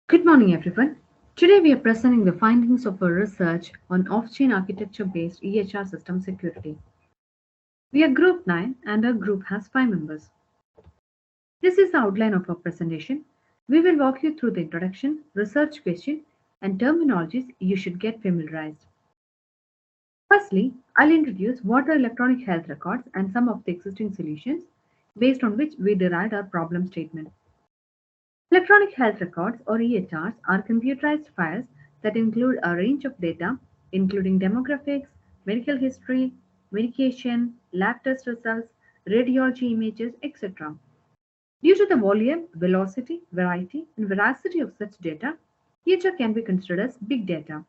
Good morning, everyone. Today we are presenting the findings of our research on off-chain architecture-based EHR system security. We are Group 9 and our group has 5 members. This is the outline of our presentation. We will walk you through the introduction, research question, and terminologies you should get familiarized. Firstly, I'll introduce what are electronic health records and some of the existing solutions based on which we derived our problem statement. Electronic health records or EHRs are computerized files that include a range of data, including demographics, medical history, medication, lab test results, radiology images, etc. Due to the volume, velocity, variety, and veracity of such data, EHR can be considered as big data.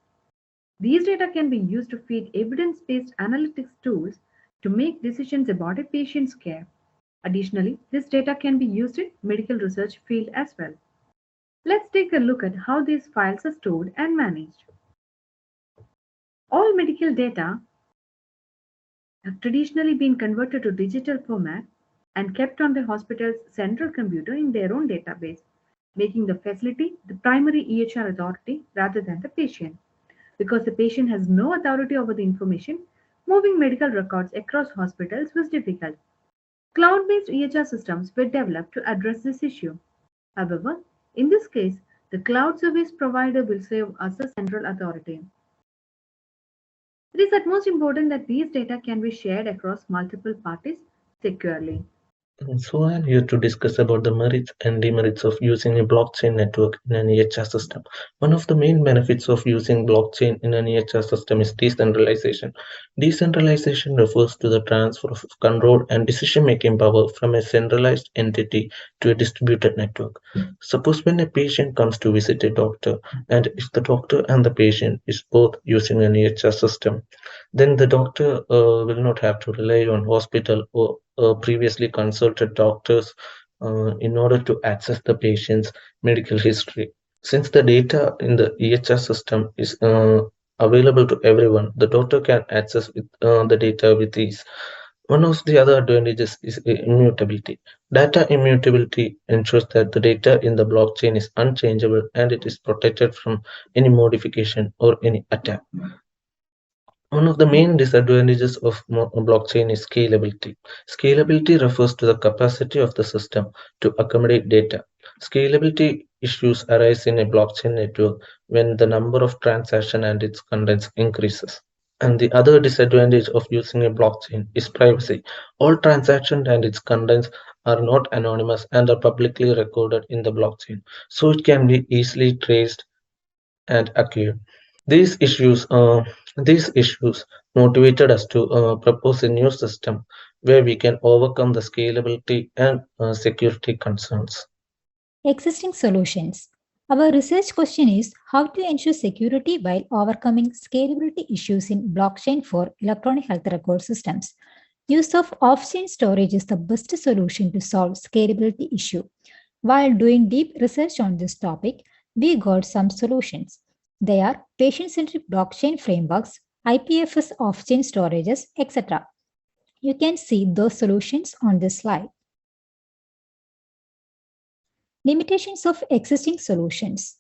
These data can be used to feed evidence-based analytics tools to make decisions about a patient's care. Additionally, this data can be used in medical research field as well. Let's take a look at how these files are stored and managed. All medical data have traditionally been converted to digital format and kept on the hospital's central computer in their own database, making the facility the primary EHR authority rather than the patient. Because the patient has no authority over the information, moving medical records across hospitals was difficult. Cloud-based EHR systems were developed to address this issue. However, in this case, the cloud service provider will serve as a central authority. It is at most important that these data can be shared across multiple parties securely. So I'm here to discuss about the merits and demerits of using a blockchain network in an EHR system. One of the main benefits of using blockchain in an EHR system is decentralization. Decentralization refers to the transfer of control and decision-making power from a centralized entity to a distributed network. Suppose when a patient comes to visit a doctor, and if the doctor and the patient is both using an EHR system, then the doctor will not have to rely on hospital or previously consulted doctors in order to access the patient's medical history. Since the data in the EHR system is available to everyone, the doctor can access the data with ease. One of the other advantages is immutability. Data immutability ensures that the data in the blockchain is unchangeable and it is protected from any modification or any attack. One of the main disadvantages of blockchain is scalability. Scalability refers to the capacity of the system to accommodate data. Scalability issues arise in a blockchain network when the number of transactions and its contents increases. And the other disadvantage of using a blockchain is privacy. All transactions and its contents are not anonymous and are publicly recorded in the blockchain, so it can be easily traced and acquired. These issues, uh, these issues motivated us to propose a new system where we can overcome the scalability and security concerns. Existing solutions. Our research question is how to ensure security while overcoming scalability issues in blockchain for electronic health record systems. Use of off-chain storage is the best solution to solve scalability issue. While doing deep research on this topic, we got some solutions. They are patient-centric blockchain frameworks, IPFS off-chain storages, etc. You can see those solutions on this slide. Limitations of existing solutions.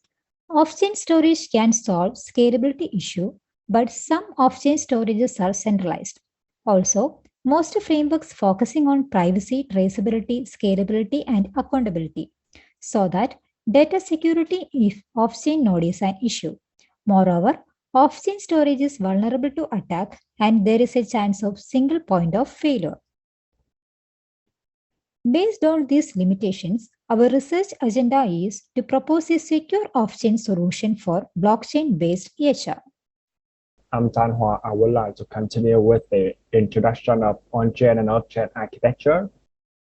Off-chain storage can solve scalability issue, but some off-chain storages are centralized. Also, most frameworks focusing on privacy, traceability, scalability, and accountability, so that data security if off-chain node is an issue. Moreover, off-chain storage is vulnerable to attack and there is a chance of single point of failure. Based on these limitations, our research agenda is to propose a secure off-chain solution for blockchain-based EHR. I'm Tan Hoa. I would like to continue with the introduction of on-chain and off-chain architecture.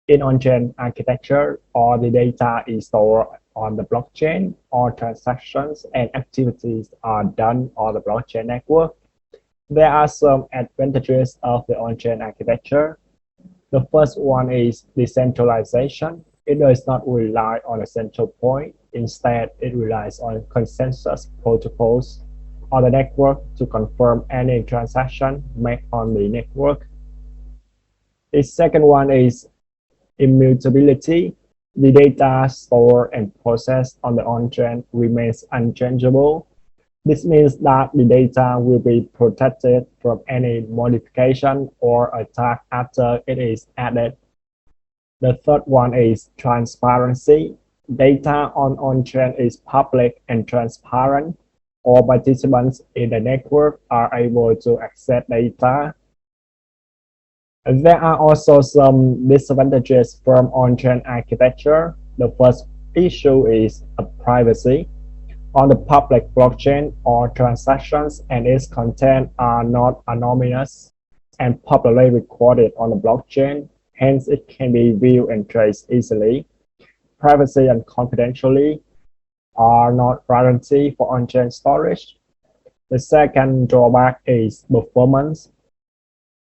In on-chain architecture, all the data is stored on the blockchain. All transactions and activities are done on the blockchain network. There are some advantages of the on-chain architecture. The first one is decentralization. It does not rely on a central point. Instead, it relies on consensus protocols on the network to confirm any transaction made on the network. The second one is immutability. The data stored and processed on the on-chain remains unchangeable. This means that the data will be protected from any modification or attack after it is added. The third one is transparency. Data on-chain is public and transparent. All participants in the network are able to access data. There are also some disadvantages from on-chain architecture. The first issue is privacy. On the public blockchain, all transactions and its content are not anonymous and publicly recorded on the blockchain. Hence, it can be viewed and traced easily. Privacy and confidentiality are not guaranteed for on-chain storage. The second drawback is performance.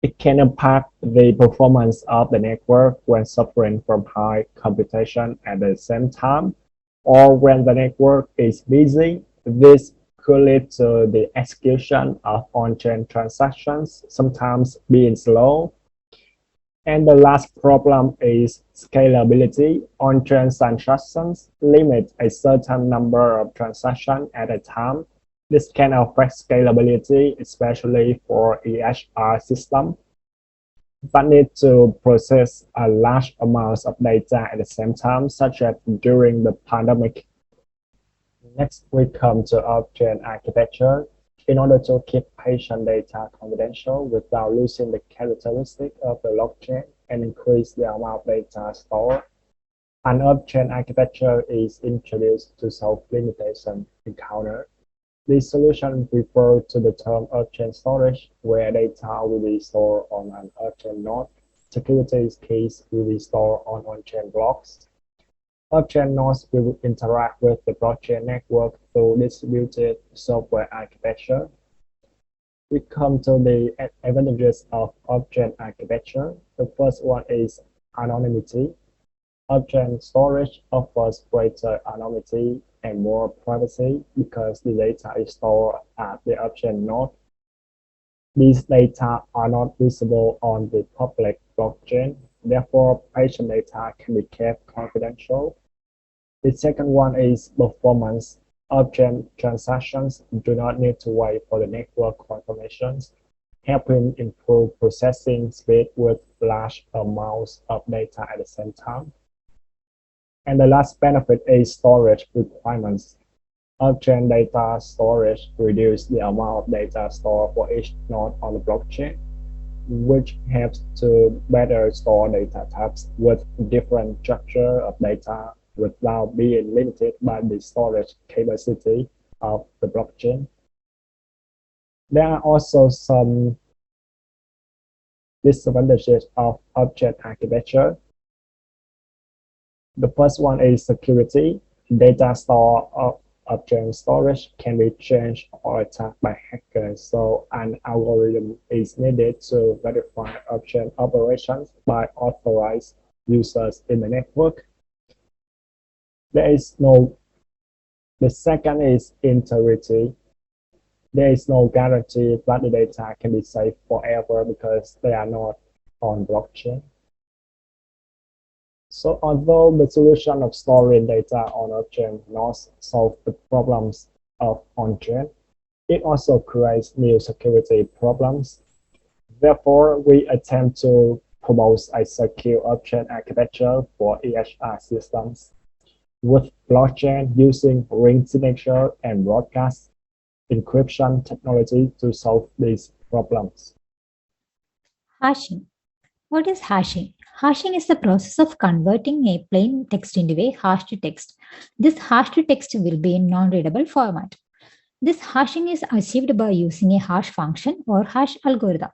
It can impact the performance of the network when suffering from high computation at the same time, or when the network is busy. This could lead to the execution of on-chain transactions, sometimes being slow. And the last problem is scalability. On-chain transactions limit a certain number of transactions at a time. This can affect scalability, especially for EHR systems that need to process a large amounts of data at the same time, such as during the pandemic. Next, we come to off-chain architecture. In order to keep patient data confidential without losing the characteristic of the blockchain and increase the amount of data stored, an off-chain architecture is introduced to solve limitation encountered. This solution refers to the term off-chain storage, where data will be stored on an off-chain node. Security keys will be stored on on-chain blocks. Off-chain nodes will interact with the blockchain network through distributed software architecture. We come to the advantages of off-chain architecture. The first one is anonymity. Off-chain storage offers greater anonymity and more privacy because the data is stored at the off-chain node. These data are not visible on the public blockchain. Therefore, patient data can be kept confidential. The second one is performance. Off-chain transactions do not need to wait for the network confirmations, helping improve processing speed with large amounts of data at the same time. And the last benefit is storage requirements. Off-chain data storage reduces the amount of data stored for each node on the blockchain, which helps to better store data types with different structure of data without being limited by the storage capacity of the blockchain. There are also some disadvantages of off-chain architecture. The first one is security. Data stored off-chain storage can be changed or attacked by hackers, so an algorithm is needed to verify off-chain operations by authorized users in the network. The second is integrity. There is no guarantee that the data can be safe forever because they are not on blockchain. So although the solution of storing data on off-chain nodes solve the problems of on-chain, it also creates new security problems. Therefore, we attempt to propose a secure off-chain architecture for EHR systems with blockchain using ring signature and broadcast encryption technology to solve these problems. Hashing. What is hashing? Hashing is the process of converting a plain text into a hashed text. This hashed text will be in non-readable format. This hashing is achieved by using a hash function or hash algorithm.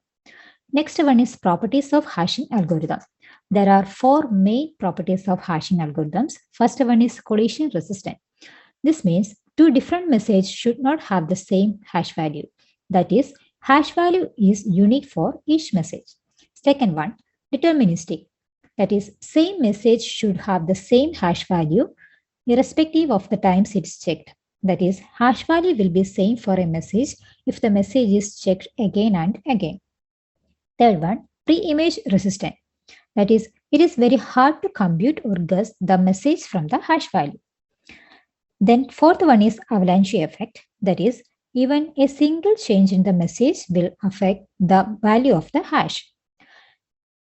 Next one is properties of hashing algorithm. There are four main properties of hashing algorithms. First one is collision resistant. This means two different messages should not have the same hash value. That is, hash value is unique for each message. Second one, deterministic. That is, same message should have the same hash value irrespective of the times it's checked. That is, hash value will be same for a message if the message is checked again and again. Third one, pre-image resistant. That is, It is very hard to compute or guess the message from the hash value. Then fourth one is avalanche effect. That is, even a single change in the message will affect the value of the hash.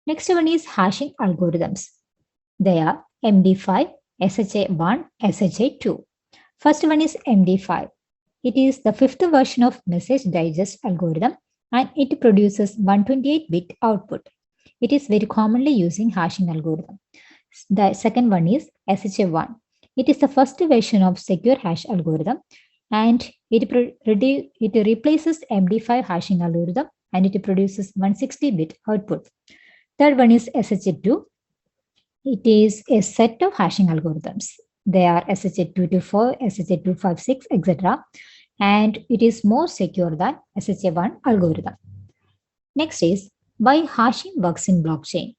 Next one is hashing algorithms. They are MD5, SHA1, SHA2. First one is MD5. It is the fifth version of message digest algorithm and it produces 128-bit output. It is very commonly used in hashing algorithm. The second one is SHA1. It is the first version of secure hash algorithm and it replaces MD5 hashing algorithm and it produces 160-bit output. Third one is SHA2. It is a set of hashing algorithms. They are SHA224, SHA256, etc. And it is more secure than SHA1 algorithm. Next is why hashing works in blockchain.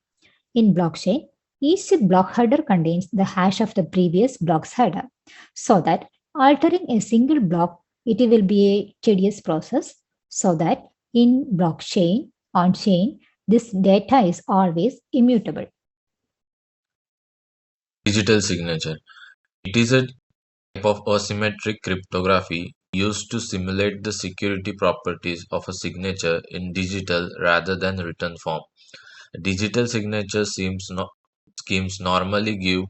In blockchain, each block header contains the hash of the previous block's header, so that altering a single block, it will be a tedious process, so that in blockchain, on chain, this data is always immutable. Digital signature. It is a type of asymmetric cryptography used to simulate the security properties of a signature in digital rather than written form. Digital signature schemes normally give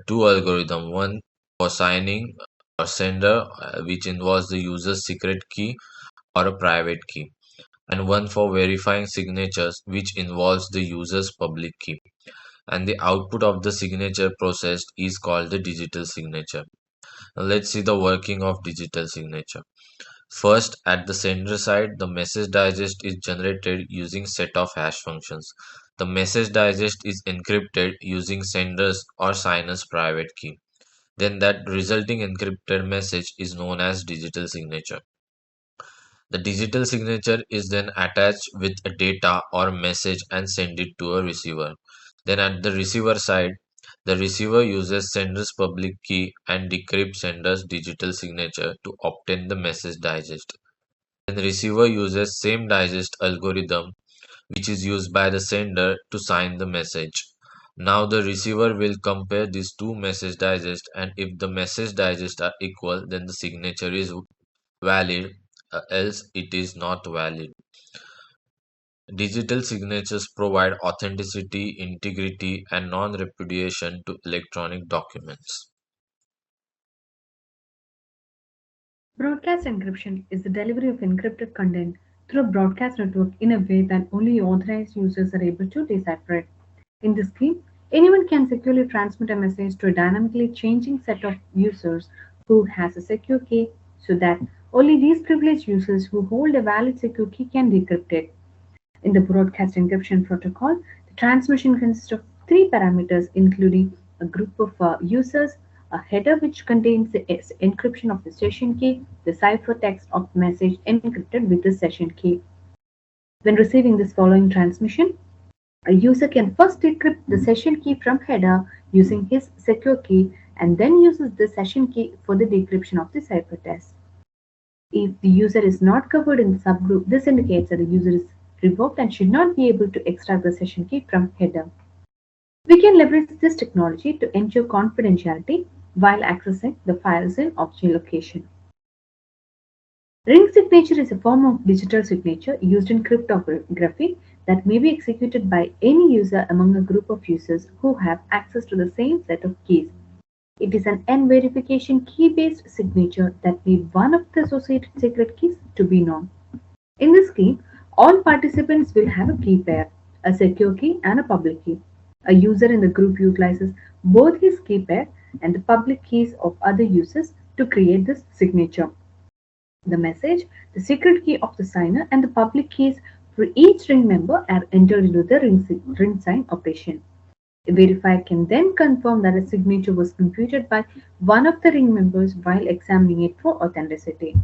two algorithms, one for signing or sender, which involves the user's secret key or a private key, and one for verifying signatures, which involves the user's public key. And the output of the signature processed is called the digital signature. Now let's see the working of digital signature. First, at the sender side, the message digest is generated using set of hash functions. The message digest is encrypted using sender's or signer's private key. Then that resulting encrypted message is known as digital signature. The digital signature is then attached with a data or message and send it to a receiver. Then at the receiver side, the receiver uses sender's public key and decrypts sender's digital signature to obtain the message digest. Then the receiver uses same digest algorithm which is used by the sender to sign the message. Now the receiver will compare these two message digests, and if the message digests are equal, then the signature is valid, else it is not valid. Digital signatures provide authenticity, integrity, and non-repudiation to electronic documents. Broadcast encryption is the delivery of encrypted content through a broadcast network in a way that only authorized users are able to decipher it. In this scheme, anyone can securely transmit a message to a dynamically changing set of users who has a secure key so that only these privileged users who hold a valid secure key can decrypt it. In the broadcast encryption protocol, the transmission consists of three parameters including a group of users, a header which contains the encryption of the session key, the ciphertext of the message encrypted with the session key. When receiving this following transmission, a user can first decrypt the session key from header using his secure key and then uses the session key for the decryption of the ciphertext. If the user is not covered in the subgroup, this indicates that the user is revoked and should not be able to extract the session key from header. We can leverage this technology to ensure confidentiality while accessing the files in off-chain location. Ring signature is a form of digital signature used in cryptography that may be executed by any user among a group of users who have access to the same set of keys. It is an n-verification key-based signature that need one of the associated secret keys to be known. In this scheme, all participants will have a key pair, a secure key and a public key. A user in the group utilizes both his key pair and the public keys of other users to create this signature. The message, the secret key of the signer, and the public keys for each ring member are entered into the ring sign operation. A verifier can then confirm that a signature was computed by one of the ring members while examining it for authenticity.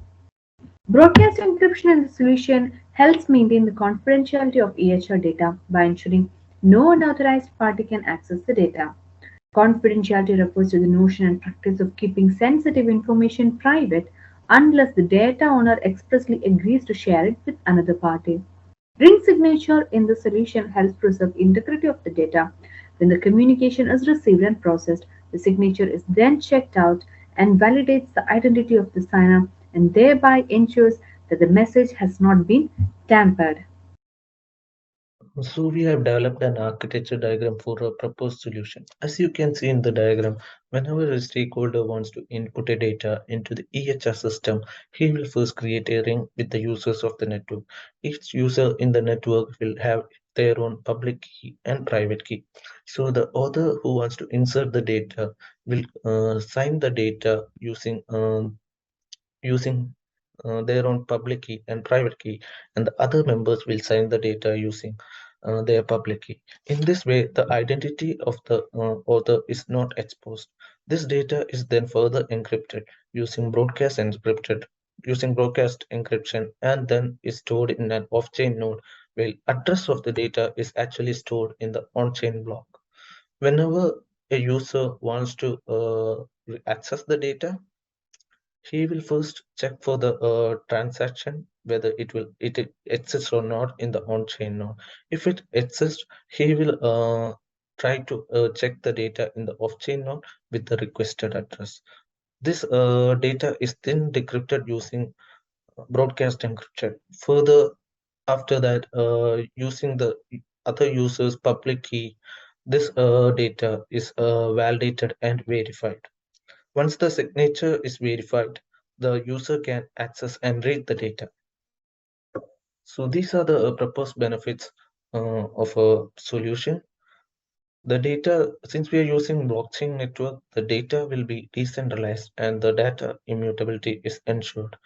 Broadcast encryption in the solution helps maintain the confidentiality of EHR data by ensuring no unauthorized party can access the data. Confidentiality refers to the notion and practice of keeping sensitive information private unless the data owner expressly agrees to share it with another party. Ring signature in the solution helps preserve integrity of the data When the communication is received and processed, the signature is then checked out and validates the identity of the signer and thereby ensures that the message has not been tampered. So we have developed an architecture diagram for a proposed solution. As you can see in the diagram, whenever a stakeholder wants to input a data into the EHR system, he will first create a ring with the users of the network. Each user in the network will have their own public key and private key. So the author who wants to insert the data will sign the data using their own public key and private key, and the other members will sign the data using their public key. In this way, the identity of the author is not exposed. This data is then further encrypted using broadcast encryption, and then is stored in an off-chain node, while address of the data is actually stored in the on-chain block. Whenever a user wants to access the data, he will first check for the transaction whether it exists or not in the on-chain node. If it exists, he will try to check the data in the off-chain node with the requested address. This data is then decrypted using broadcast encryption. Further, after that, using the other user's public key, this data is validated and verified. Once the signature is verified, the user can access and read the data. So these are the proposed benefits of a solution. The data, since we are using blockchain network, the data will be decentralized and the data immutability is ensured.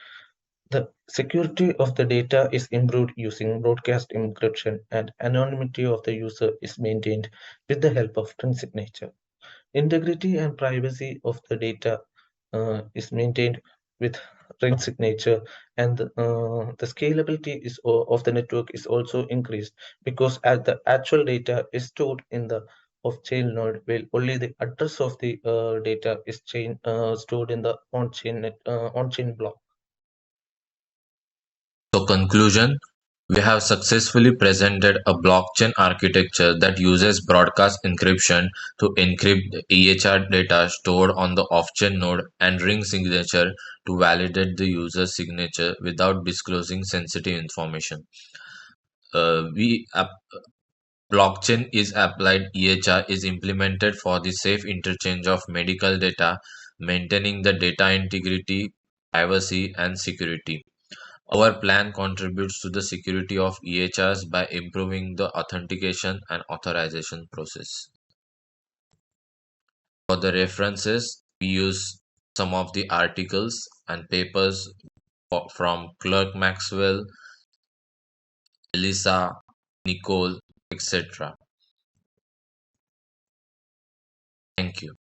The security of the data is improved using broadcast encryption, and anonymity of the user is maintained with the help of twin signature. Integrity and privacy of the data is maintained with ring signature, and the scalability of the network is also increased, because as the actual data is stored in the off-chain node, while only the address of the data is stored in the on-chain block. So conclusion, we have successfully presented a blockchain architecture that uses broadcast encryption to encrypt the EHR data stored on the off-chain node and ring signature to validate the user's signature without disclosing sensitive information. We Blockchain is applied EHR is implemented for the safe interchange of medical data, maintaining the data integrity, privacy, and security. Our plan contributes to the security of EHRs by improving the authentication and authorization process. For the references, we use some of the articles and papers from Clerk Maxwell, Elisa, Nicole, etc. Thank you.